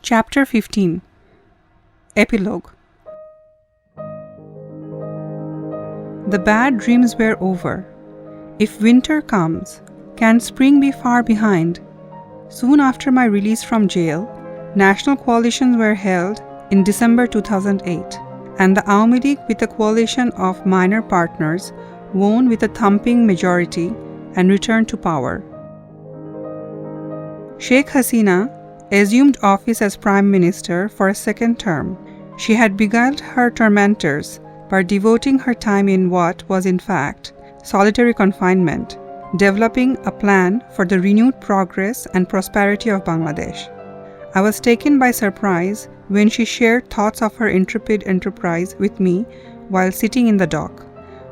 Chapter 15 Epilogue. The bad dreams were over. If winter comes, can spring be far behind? Soon after my release from jail, national coalitions were held in December 2008, and the Awami League, with a coalition of minor partners, won with a thumping majority and returned to power. Sheikh Hasina assumed office as Prime Minister for a second term. She had beguiled her tormentors by devoting her time in what was in fact solitary confinement, developing a plan for the renewed progress and prosperity of Bangladesh. I was taken by surprise when she shared thoughts of her intrepid enterprise with me while sitting in the dock.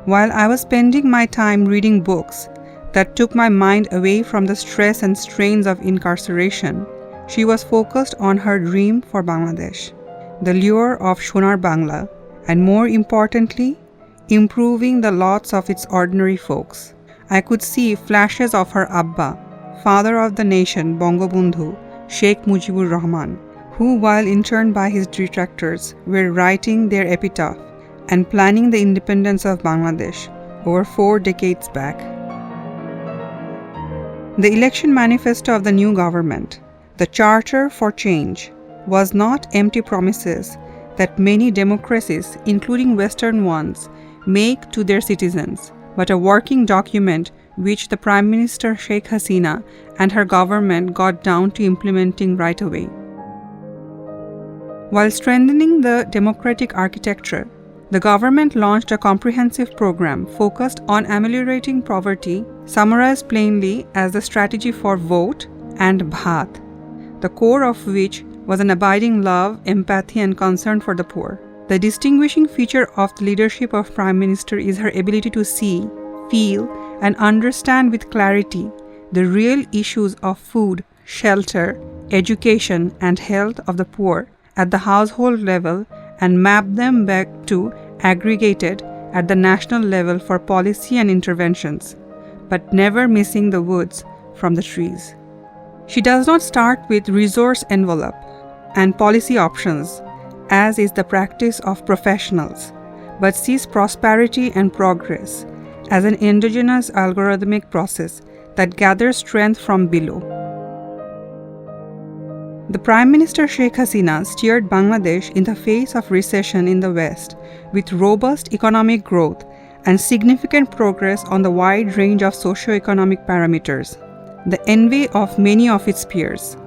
While I was spending my time reading books that took my mind away from the stress and strains of incarceration, she was focused on her dream for Bangladesh, the lure of Sonar Bangla, and more importantly, improving the lots of its ordinary folks. I could see flashes of her Abba, father of the nation Bangabandhu, Sheikh Mujibur Rahman, who, while interned by his detractors, were writing their epitaph and planning the independence of Bangladesh over 4 decades back. The election manifesto of the new government, the Charter for Change, was not empty promises that many democracies, including Western ones, make to their citizens, but a working document which the Prime Minister Sheikh Hasina and her government got down to implementing right away. While strengthening the democratic architecture, the government launched a comprehensive program focused on ameliorating poverty, summarized plainly as the strategy for vote and bhat, the core of which was an abiding love, empathy, and concern for the poor. The distinguishing feature of the leadership of Prime Minister is her ability to see, feel, and understand with clarity the real issues of food, shelter, education, and health of the poor at the household level and map them back to aggregated at the national level for policy and interventions, but never missing the woods from the trees. She does not start with resource envelope and policy options, as is the practice of professionals, but sees prosperity and progress as an endogenous algorithmic process that gathers strength from below. The Prime Minister Sheikh Hasina steered Bangladesh in the face of recession in the West with robust economic growth and significant progress on the wide range of socio-economic parameters, the envy of many of its peers.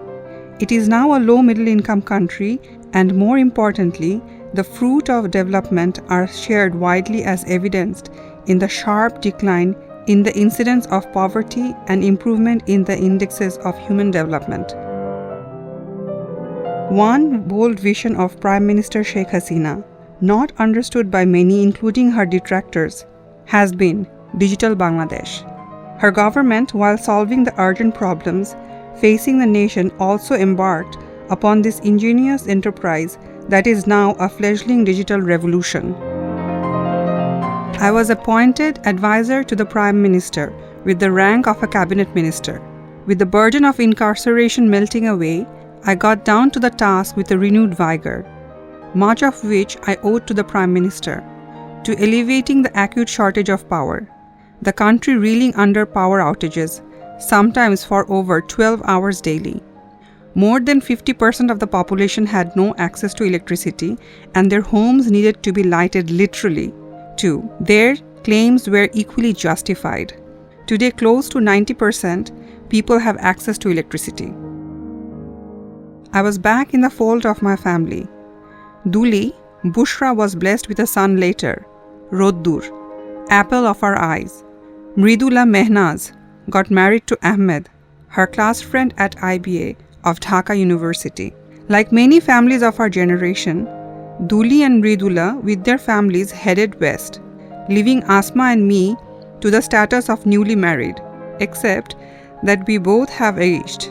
It is now a low middle-income country, and more importantly, the fruit of development are shared widely as evidenced in the sharp decline in the incidence of poverty and improvement in the indexes of human development. One bold vision of Prime Minister Sheikh Hasina, not understood by many including her detractors, has been Digital Bangladesh. Her government, while solving the urgent problems facing the nation, also embarked upon this ingenious enterprise that is now a fledgling digital revolution. I was appointed advisor to the Prime Minister with the rank of a cabinet minister. With the burden of incarceration melting away, I got down to the task with a renewed vigor, much of which I owed to the Prime Minister, to alleviating the acute shortage of power, the country reeling under power outages, sometimes for over 12 hours daily. More than 50% of the population had no access to electricity, and their homes needed to be lighted literally, too. Their claims were equally justified. Today, close to 90% people have access to electricity. I was back in the fold of my family. Duli, Bushra, was blessed with a son later, Roddur, apple of our eyes. Mridula Mehnaz got married to Ahmed, her class friend at IBA of Dhaka University. Like many families of our generation, Duli and Mridula with their families headed west, leaving Asma and me to the status of newly married, except that we both have aged.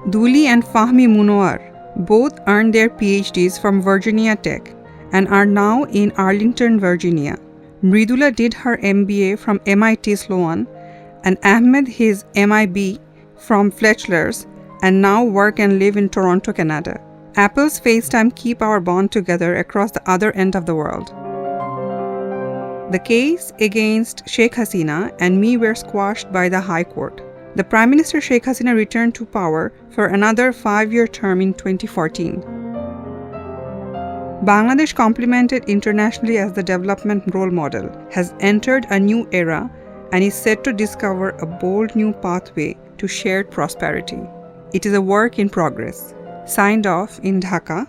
Duli and Fahmi Munawar both earned their PhDs from Virginia Tech and are now in Arlington, Virginia. Mridula did her MBA from MIT Sloan and Ahmed his MIB from Fletcher's, and now work and live in Toronto, Canada. Apple's FaceTime keep our bond together across the other end of the world. The case against Sheikh Hasina and me were squashed by the High Court. The Prime Minister Sheikh Hasina returned to power for another 5-year term in 2014. Bangladesh, complimented internationally as the development role model, has entered a new era and is set to discover a bold new pathway to shared prosperity. It is a work in progress. Signed off in Dhaka,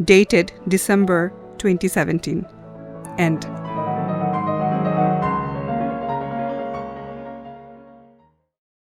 dated December 2017. End.